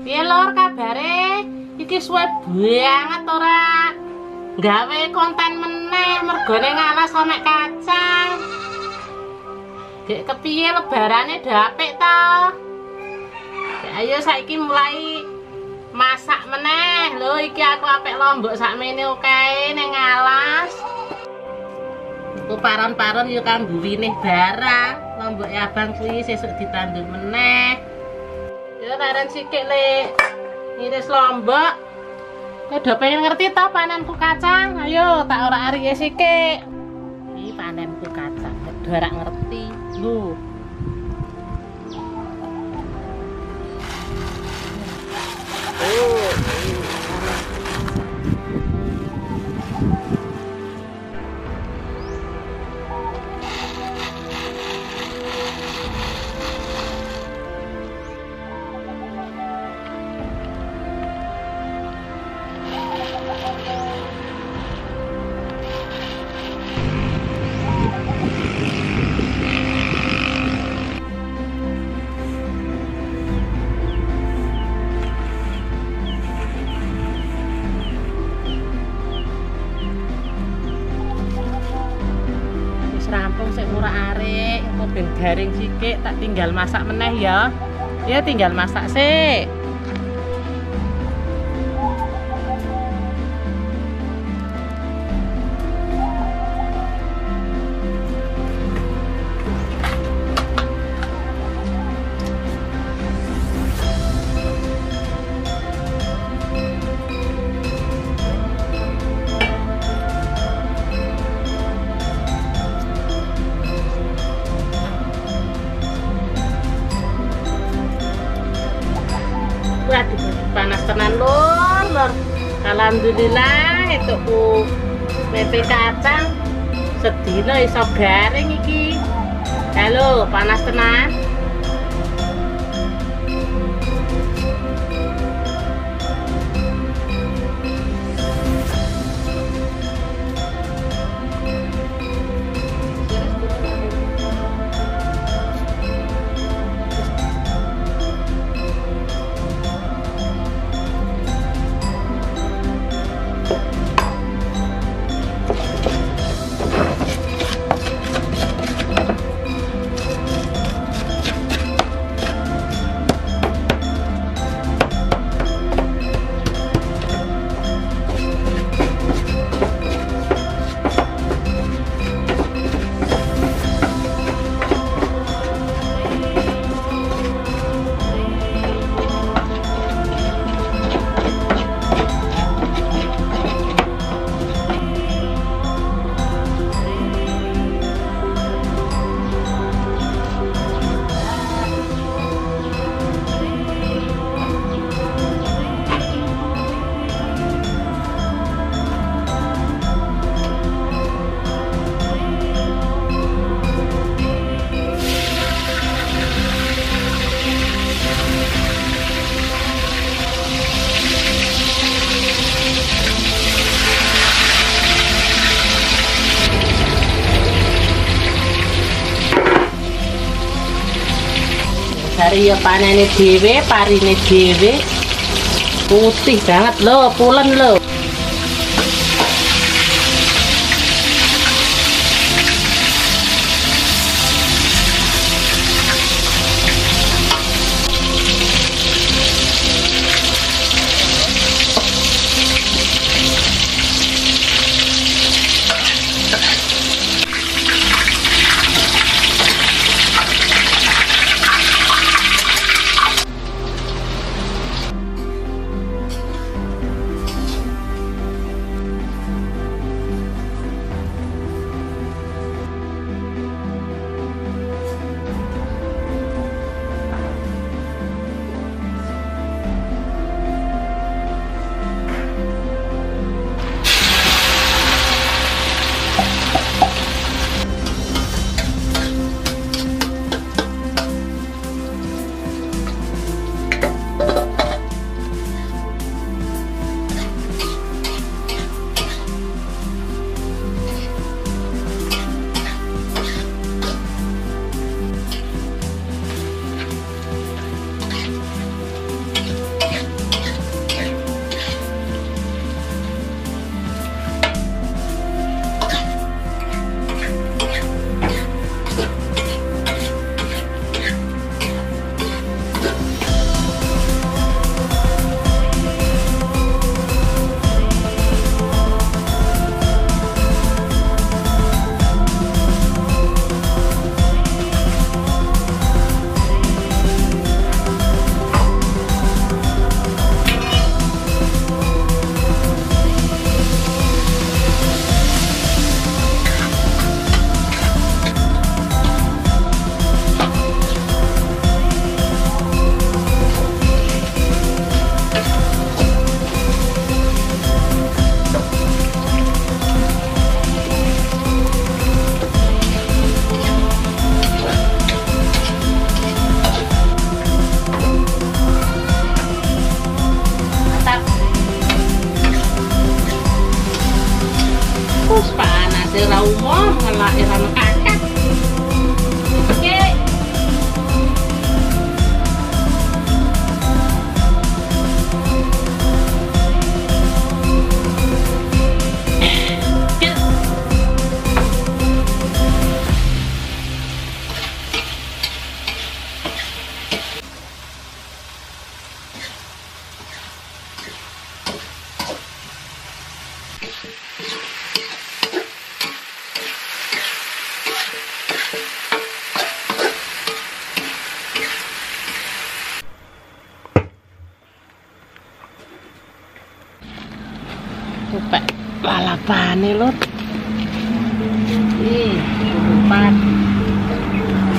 Piye lur kabare? Iki suwe banget ora gawe konten meneh mergone ngalah somek kacang. Dek kepiye lebarane dapik ta? Ayo saiki mulai masak meneh. Lho iki aku apik lombok sakmene kae ning alas. Ku paron-paron yo kanggo winih barang. Lomboke abang kuwi sesuk ditandur meneh. Yo laren sithik Le. Ngiris lombok. Kowe do pengen ngerti ta panenku kacang? Ayo tak ora arike sithik. Iki panenku kacang. Do ora ngerti. Lho. Rampung sik murah arek, engko ben garing sithik tak tinggal masak meneh ya. Ya tinggal masak sik. Waduh, panas tenan lur. Alhamdulillah itu ku mepe kacang sedina iso garing iki. Halo, panas tenan. Dari ya panene dhewe, parine dhewe. Putih banget lho, pulen lho. Upek lalapane lho. Ih, umpat.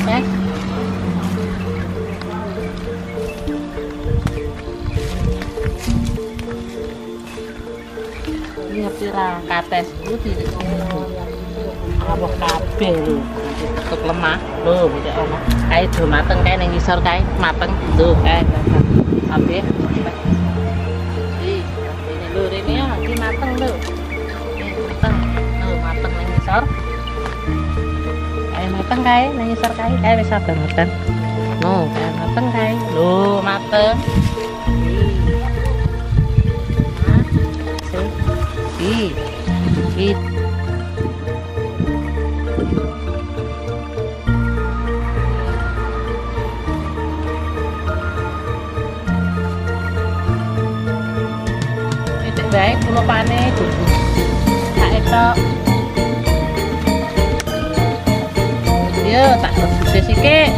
Ses. Ini pira kates iki apa kabeh lho. Tutup lemah. Lho, iki ono. Kae do mateng kae ning ngisor kae, mateng. Lho, kae. Kabeh. Lho rene iki mateng lho. Mateng. Lho mateng ning ngisor. Kae mateng kae ning ngisor kae wis sabar mateng. No, kae mateng kae. Lho mateng. Ih. Baik, kulo panen dulu. Tak etok. Yo, tak rebus sithik.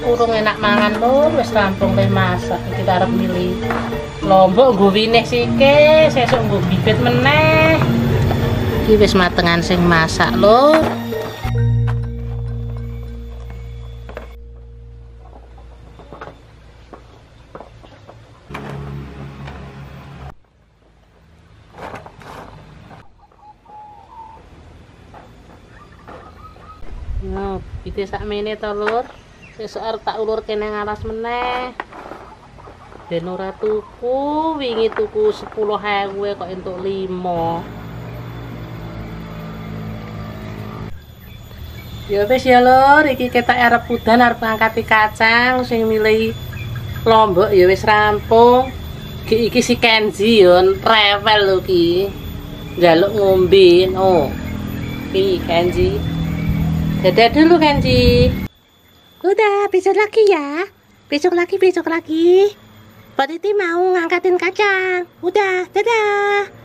Urung enak mangan lho, wis rampung le masak. Iki arep milih lombok nggo winih sike, sesuk nggo bibit meneh. Iki wis matengan sing masak lho. Nah, bibit sakmene to, Lur. Sesuk arep tak ulurke nang alas meneh. Ben ora tuku, wingi tuku 10.000 kok entuk 5. Ya wis ya Lur, iki ketok arep udan arep ngangkati kacang sing milih lombok ya wis rampung. Iki si Kenzi yo rewel lho ki. Njaluk ngombe. Oh. Ki Kenzi. Dadah dulu Kenzi. Udah, besok lagi ya. Besok lagi. Mbak Titi mau ngangkatin kacang. Udah, dadah.